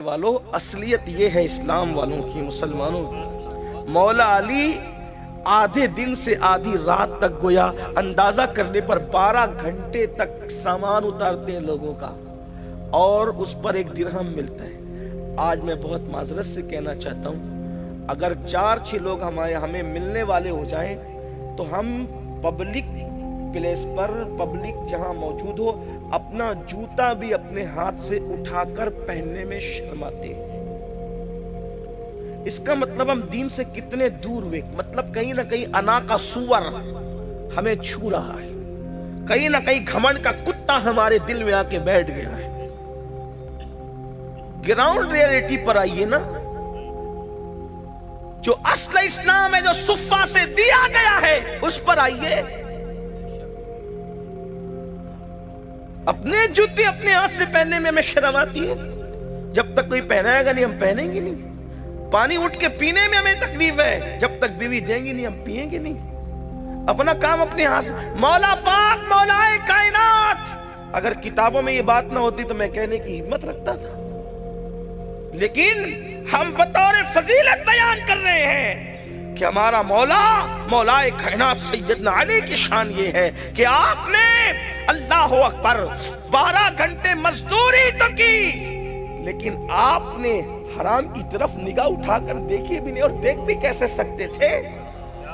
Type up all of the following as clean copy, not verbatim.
والوں، اصلیت یہ ہے اسلام والوں کی، مسلمانوں کی، مولا علی آدھے دن سے آدھی رات تک گویا اندازہ کرنے پر 12 گھنٹے تک سامان اتارتے ہیں لوگوں کا، اور اس پر 1 درہم ملتا ہے۔ آج میں بہت معذرت سے کہنا چاہتا ہوں، اگر 4-6 لوگ ہمیں ملنے والے ہو جائیں تو ہم پبلک پلیس پر، پبلک جہاں موجود ہو، اپنا جوتا بھی اپنے ہاتھ سے اٹھا کر پہننے میں شرماتے ہیں۔ اس کا مطلب ہم دین سے کتنے دور ہوئے، مطلب کہیں نہ کہیں انا کا سور ہمیں چھو رہا ہے، کہیں نہ کہیں گھمنڈ کا کتا ہمارے دل میں آ کے بیٹھ گیا ہے۔ گراؤنڈ ریئلٹی پر آئیے نا، جو اصل اسلام ہے، جو صفہ سے دیا گیا ہے، اس پر آئیے۔ اپنے جوتے اپنے ہاتھ سے پہننے میں ہمیں شرم آتی ہے، جب تک کوئی پہنائے گا نہیں ہم پہنیں گے نہیں۔ پانی اٹھ کے پینے میں ہمیں تکلیف ہے، جب تک بیوی دیں گی نہیں ہم پیئیں گے نہیں۔ اپنا کام اپنے ہاتھ سے۔ مولا پاک، مولا کائنات، اگر کتابوں میں یہ بات نہ ہوتی تو میں کہنے کی ہمت رکھتا تھا، لیکن ہم بطور فضیلت بیان کر رہے ہیں کہ ہمارا مولا کائنات سیدنا علی کی شان یہ ہے کہ آپ نے اللہ اکبر 12 گھنٹے مزدوری تو کی، لیکن آپ نے حرام کی طرف نگاہ اٹھا کر دیکھی بھی نہیں، اور دیکھ بھی کیسے سکتے تھے؟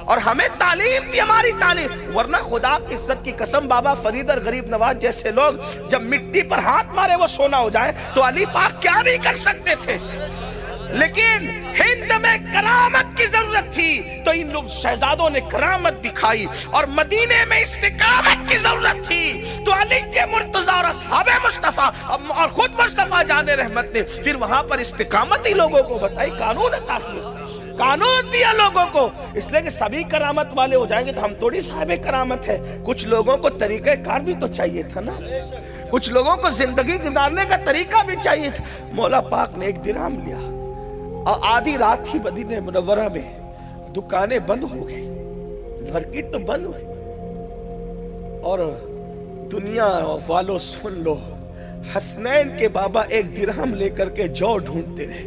اور ہمیں تعلیم دی، ہماری تعلیم، ورنہ خدا کی عزت کی قسم بابا فرید اور غریب نواز جیسے لوگ جب مٹی پر ہاتھ مارے وہ سونا ہو جائے تو علی پاک کیا نہیں کر سکتے تھے؟ لیکن ہند میں کرامت کی ضرورت تھی تو ان لوگ شہزادوں نے کرامت دکھائی، اور مدینے میں استقامت کی ضرورت تھی تو علی کے مرتضیٰ اور اصحاب مصطفیٰ اور خود مصطفیٰ جان رحمت نے پھر وہاں پر استقامت ہی لوگوں کو بتائی، قانون عطا کیا، قانون دیا لوگوں کو۔ اس لیے کہ سبھی کرامت والے ہو جائیں گے تو ہم تھوڑی صاحب کرامت ہے، کچھ لوگوں کو طریقہ کار بھی تو چاہیے تھا نا، کچھ لوگوں کو زندگی گزارنے کا طریقہ بھی چاہیے تھا۔ مولا پاک نے 1 درہم لیا، اور آدھی رات ہی مدینہ منورہ میں دکانیں بند ہو گئی، مارکیٹ تو بند ہوئی، اور دنیا والوں سن لو، حسنین کے بابا 1 درہم لے کر کے جو ڈھونڈتے رہے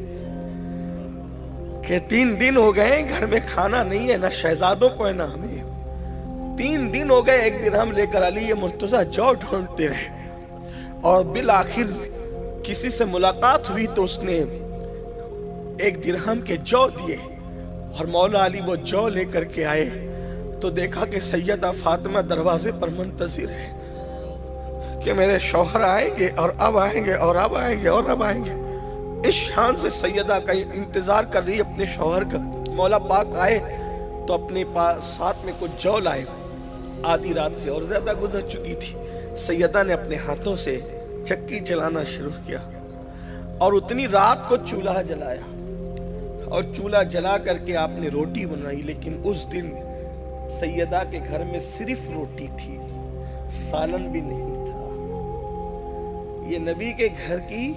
کہ 3 دن ہو گئے گھر میں کھانا نہیں ہے، نہ شہزادوں کو ہے نہ ہمیں، 3 دن ہو گئے 1 درہم لے کر علی مرتضیٰ جو ڈھونڈتے رہے، اور بالآخر کسی سے ملاقات ہوئی تو اس نے 1 درہم کے جو دیے، اور مولا علی وہ جو لے کر کے آئے تو دیکھا کہ سیدہ فاطمہ دروازے پر منتظر ہے کہ میرے شوہر آئیں گے اور اب آئیں گے اور اب آئیں گے اور اب آئیں گے۔ اس شان سے سیدہ کا انتظار کر رہی اپنے شوہر کا۔ مولا پاک آئے تو اپنے پاس ساتھ میں کچھ جو لائے، آدھی رات سے اور زیادہ گزر چکی تھی۔ سیدہ نے اپنے ہاتھوں سے چکی چلانا شروع کیا، اور اتنی رات کو چولہا جلایا، اور چولہا جلا کر کے آپ نے روٹی بنائی، لیکن اس دن سیدہ کے گھر میں صرف روٹی تھی، سالن بھی نہیں تھا۔ یہ نبی کے گھر کی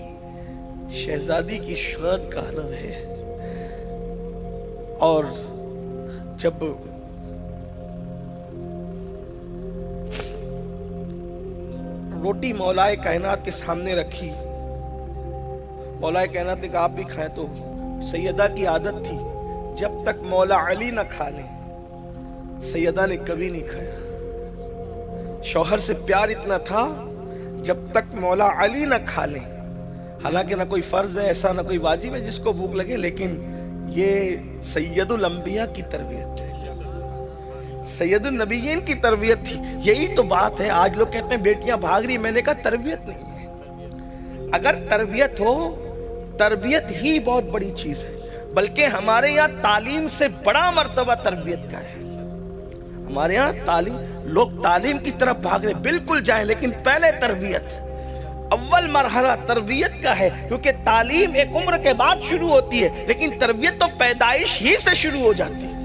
شہزادی کی شان کا علم ہے۔ اور جب روٹی مولا کائنات کے سامنے رکھی، مولا کائنات نے کہا آپ بھی کھائیں، تو سیدہ کی عادت تھی جب تک مولا علی نہ کھا لیں سیدہ نے کبھی نہیں کھایا۔ شوہر سے پیار اتنا تھا جب تک مولا علی نہ کھا لیں، حالانکہ نہ کوئی فرض ہے ایسا، نہ کوئی واجب ہے جس کو بھوک لگے، لیکن یہ سید الانبیاء کی تربیت ہے، سید النبیین کی تربیت تھی۔ یہی تو بات ہے، آج لوگ کہتے ہیں بیٹیاں بھاگ رہی، میں نے کہا تربیت نہیں ہے۔ اگر تربیت ہو، تربیت ہی بہت بڑی چیز ہے، بلکہ ہمارے یہاں تعلیم سے بڑا مرتبہ تربیت کا ہے۔ ہمارے ہاں لوگ تعلیم کی طرف بھاگ رہے، بالکل جائیں، لیکن پہلے تربیت، اول مرحلہ تربیت کا ہے، کیونکہ تعلیم ایک عمر کے بعد شروع ہوتی ہے، لیکن تربیت تو پیدائش ہی سے شروع ہو جاتی ہے۔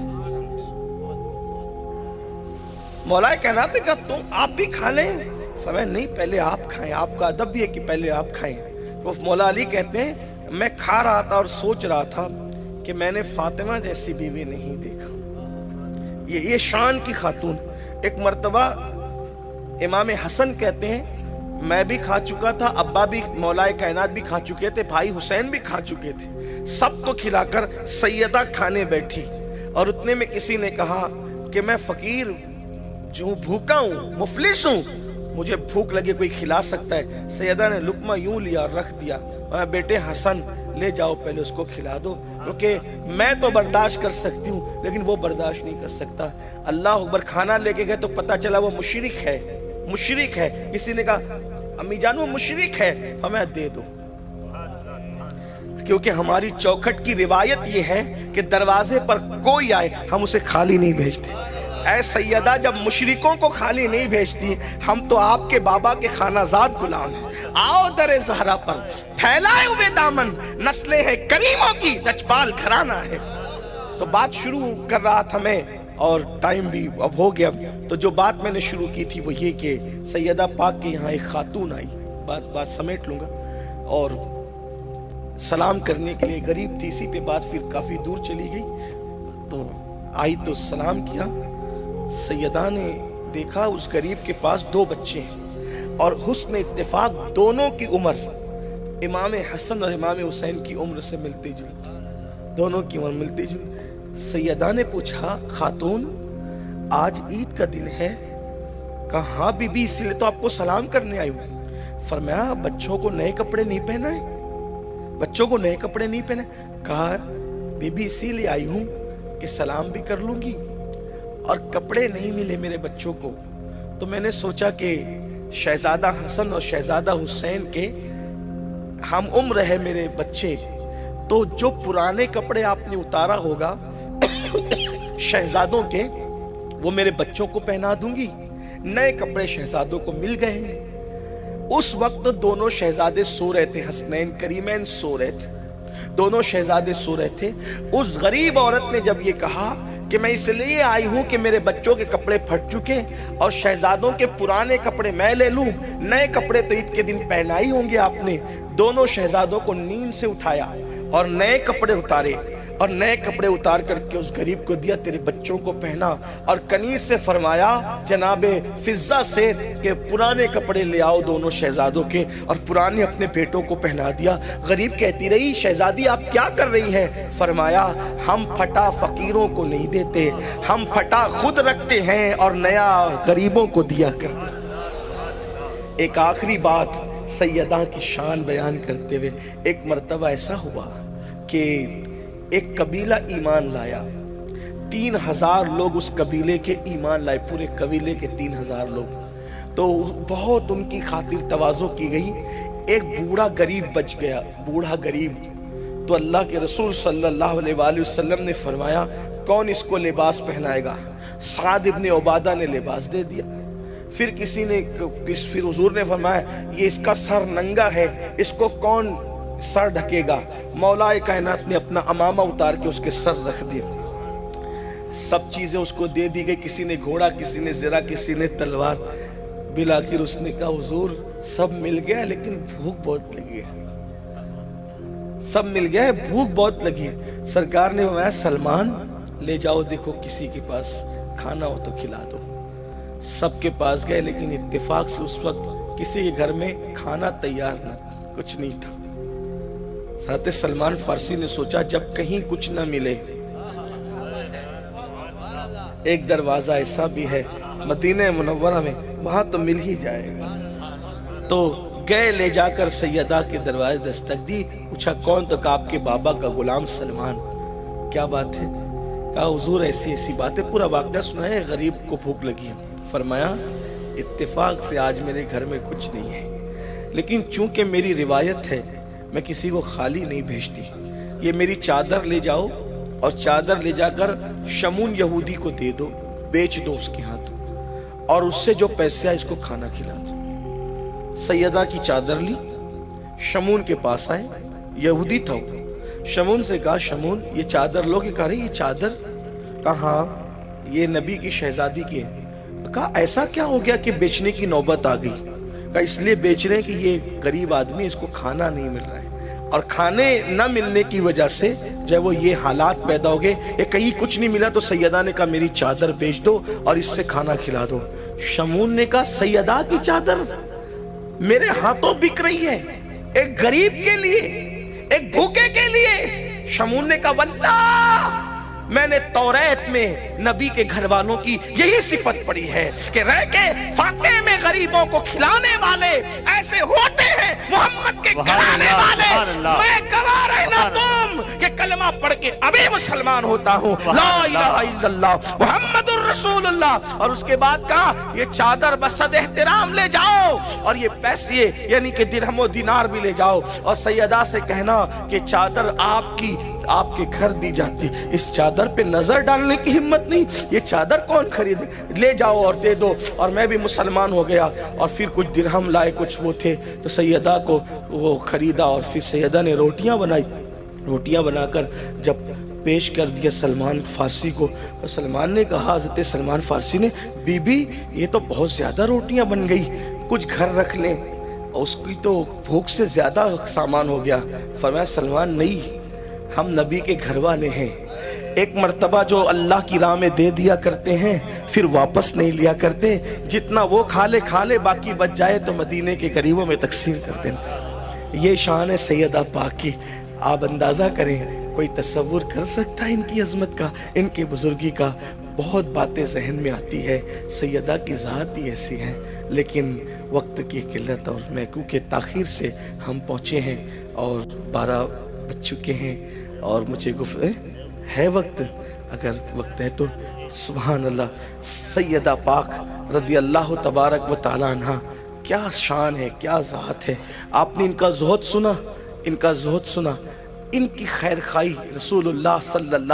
مولا کائنات نے کہا تم آپ بھی کھا لیں، فرمایا نہیں پہلے آپ کھائیں، آپ کا ادب بھی ہے کہ پہلے آپ کھائیں۔ وہ مولا علی کہتے ہیں میں کھا رہا تھا اور سوچ رہا تھا کہ میں نے فاطمہ جیسی بیوی نہیں دیکھا، یہ شان کی خاتون۔ ایک مرتبہ امام حسن کہتے ہیں میں بھی کھا چکا تھا، ابا بھی مولا کائنات بھی کھا چکے تھے، بھائی حسین بھی کھا چکے تھے، سب کو کھلا کر سیدہ کھانے بیٹھی، اور اتنے میں کسی نے کہا کہ میں فقیر جو بھوکا ہوں، مفلس ہوں، مجھے بھوک لگے کوئی کھلا سکتا ہے؟ سیدہ نے لقمہ یوں لیا اور رکھ دیا، بیٹے حسن لے جاؤ پہلے اس کو کھلا دو، کیونکہ میں تو برداشت کر سکتی ہوں لیکن وہ برداشت نہیں کر سکتا۔ اللہ اکبر، کھانا لے کے گئے تو پتا چلا وہ مشرک ہے، مشرک ہے۔ کسی نے کہا امی جان وہ مشرک ہے، ہمیں دے دو، کیونکہ ہماری چوکھٹ کی روایت یہ ہے کہ دروازے پر کوئی آئے ہم اسے خالی نہیں بھیجتے۔ اے سیدہ، جب مشرکوں کو خالی نہیں بھیجتی، ہم تو آپ کے بابا کے خانہ زاد غلام ہیں۔ آؤ در زہرا پر پھیلائے ہوئے دامن، نسلیں ہیں کریموں کی، لجپال گھرانہ ہے۔ تو بات شروع کر رہا تھا میں، اور ٹائم بھی اب ہو گیا، تو جو بات میں نے شروع کی تھی وہ یہ کہ سیدہ پاک کے یہاں ایک خاتون آئی، بات سمیٹ لوں گا، اور سلام کرنے کے لیے غریب تھی، اسی پہ بات پھر کافی دور چلی گئی۔ تو آئی تو سلام کیا، سیدہ نے دیکھا اس غریب کے پاس 2 بچے ہیں، اور حسن اتفاق دونوں کی عمر امام حسن اور امام حسین کی عمر سے ملتی جلتی، دونوں کی عمر ملتی جلتی۔ سیدہ نے پوچھا خاتون آج عید کا دن ہے؟ کہا ہاں بی بی، اس لیے تو آپ کو سلام کرنے آئی ہوں۔ فرمایا بچوں کو نئے کپڑے نہیں پہنائے؟ بچوں کو نئے کپڑے نہیں پہنے؟ کہا بی بی اسی لیے آئی ہوں کہ سلام بھی کر لوں گی، اور کپڑے نہیں ملے میرے بچوں کو، تو میں نے سوچا کہ شہزادہ حسن اور شہزادہ حسین کے ہم عمر ہے میرے بچے، تو جو پرانے کپڑے آپ نے اتارا ہوگا شہزادوں کے، وہ میرے بچوں کو پہنا دوں گی۔ نئے کپڑے شہزادوں کو مل گئے ہیں۔ اس وقت دونوں شہزادے سو رہے تھے، حسنین کریمین سو رہے تھے، دونوں شہزادے سو رہے تھے۔ اس غریب عورت نے جب یہ کہا کہ میں اس لیے آئی ہوں کہ میرے بچوں کے کپڑے پھٹ چکے اور شہزادوں کے پرانے کپڑے میں لے لوں، نئے کپڑے تو عید کے دن پہنا ہی ہوں گے آپ نے، دونوں شہزادوں کو نیند سے اٹھایا اور نئے کپڑے اتارے، اور نئے کپڑے اتار کر کے اس غریب کو دیا، تیرے بچوں کو پہنا، اور کنیز سے فرمایا جناب فضہ سے کہ پرانے کپڑے لے آؤ دونوں شہزادوں کے، اور پرانے اپنے بیٹوں کو پہنا دیا۔ غریب کہتی رہی شہزادی آپ کیا کر رہی ہیں؟ فرمایا ہم پھٹا فقیروں کو نہیں دیتے، ہم پھٹا خود رکھتے ہیں اور نیا غریبوں کو دیا کرتے۔ ایک آخری بات سیدہ کی شان بیان کرتے ہوئے، ایک مرتبہ ایسا ہوا کہ ایک قبیلہ ایمان لایا، 3000 لوگ اس قبیلے کے ایمان لائے، پورے قبیلے کے 3000 لوگ، تو بہت ان کی خاطر تواضع کی گئی۔ ایک بوڑھا غریب بچ گیا، بوڑھا غریب، تو اللہ کے رسول صلی اللہ علیہ وآلہ وسلم نے فرمایا کون اس کو لباس پہنائے گا؟ سعد ابن عبادہ نے لباس دے دیا۔ پھر پھر حضور نے فرمایا یہ اس کا سر ننگا ہے، اس کو کون سر ڈھکے گا؟ مولا کائنات نے اپنا امامہ اتار کے اس کے سر رکھ دیا، سب چیزیں اس کو دے دی گئی، کسی نے گھوڑا، کسی نے زرہ، کسی نے تلوار۔ بلاخر اس نے کہا حضور سب مل گیا لیکن بھوک بہت لگی ہے، سب مل گیا ہے بھوک بہت لگی ہے۔ سرکار نے فرمایا سلمان لے جاؤ، دیکھو کسی کے پاس کھانا ہو تو کھلا دو۔ سب کے پاس گئے لیکن اتفاق سے اس وقت کسی کے گھر میں کھانا تیار نہ، کچھ نہیں تھا۔ حضرت سلمان فارسی نے سوچا جب کہیں کچھ نہ ملے، ایک دروازہ ایسا بھی ہے مدینہ منورہ میں، وہاں تو مل ہی جائے گا۔ تو گئے، لے جا کر سیدہ کے دروازے دستک دی، پوچھا کون؟ تو کہا آپ کے بابا کا غلام سلمان۔ کیا بات ہے؟ کہا حضور ایسی ایسی بات ہے، پورا واقعہ سنا ہے، غریب کو بھوک لگی ہے۔ فرمایا اتفاق سے آج میرے گھر میں کچھ نہیں ہے، لیکن چونکہ میری روایت ہے میں کسی کو خالی نہیں بھیجتی، یہ میری چادر لے جاؤ اور چادر لے جا کر شمون یہودی کو دے دو، بیچ دو اس کے ہاتھ، اور اس سے جو پیسے آئے اس کو کھانا کھلا دو۔ سیدہ کی چادر لی، شمون کے پاس آئے، یہودی تھا وہ، شمون سے کہا شمون یہ چادر لو، کہ کہا رہے یہ چادر؟ کہا ہاں یہ نبی کی شہزادی کی ہے۔ کہا ایسا کیا ہو گیا کہ بیچنے کی نوبت آ گئی؟ کہا اس لیے بیچ رہے ہیں کہ یہ غریب آدمی اس کو کھانا نہیں مل رہا ہے، اور کھانے نہ ملنے کی وجہ سے جب وہ یہ حالات پیدا ہو گئے، کہیں کچھ نہیں ملا، تو سیدہ نے کہا میری چادر بیچ دو اور اس سے کھانا کھلا دو۔ شمون نے کہا سیدہ کی چادر؟ میرے ہاتھوں بک رہی ہے، ایک غریب کے لیے، ایک بھوکے کے لیے۔ شمعون نے کہا واللہ میں نے توریت میں نبی کے گھر والوں کی یہی صفت پڑھی ہے کہ رہ کے فاقے میں غریبوں کو کھلانے والے ایسے ہوتے ہیں محمد کے گھرانے والے۔ میں گواہ رہنا تم کہ کلمہ پڑھ کے ابھی مسلمان ہوتا ہوں، لا الہ الا اللہ محمد الرسول اللہ۔ اور اس کے بعد کہا یہ چادر بصد احترام لے جاؤ، اور یہ پیسے یعنی کہ درہم و دینار بھی لے جاؤ، اور سیدہ سے کہنا کہ چادر آپ کے گھر دی جاتی، اس چادر پہ نظر ڈالنے کی ہمت نہیں، یہ چادر کون خریدے، لے جاؤ اور دے دو۔ اور میں بھی مسلمان ہو گیا، اور پھر کچھ درہم لائے، کچھ وہ تھے تو سیدہ کو وہ خریدا، اور پھر سیدہ نے روٹیاں بنائی، روٹیاں بنا کر جب پیش کر دیا سلمان فارسی کو، اور سلمان نے کہا، حضرت سلمان فارسی نے، بی بی یہ تو بہت زیادہ روٹیاں بن گئی، کچھ گھر رکھ لیں، اس کی تو بھوک سے زیادہ سامان ہو گیا۔ فرمایا سلمان نہیں، ہم نبی کے گھر والے ہیں، ایک مرتبہ جو اللہ کی راہ میں دے دیا کرتے ہیں پھر واپس نہیں لیا کرتے، جتنا وہ کھا لے باقی بچ جائے تو مدینے کے غریبوں میں تقسیم کرتے ہیں۔ یہ شان ہے سیدہ پاک کی، آپ اندازہ کریں، کوئی تصور کر سکتا ہے ان کی عظمت کا، ان کی بزرگی کا؟ بہت باتیں ذہن میں آتی ہے، سیدہ کی ذات ہی ایسی ہے، لیکن وقت کی قلت اور محکو کے تاخیر سے ہم پہنچے ہیں، اور 12 بج چکے ہیں، اور مجھے ہے وقت، اگر وقت ہے تو سبحان اللہ۔ سیدہ پاک رضی اللہ تبارک و تعالی عنہ، کیا شان ہے، کیا ذات ہے۔ آپ نے ان کا زہد سنا، ان کا زہد سنا، ان کی خیر خواہی رسول اللہ صلی اللہ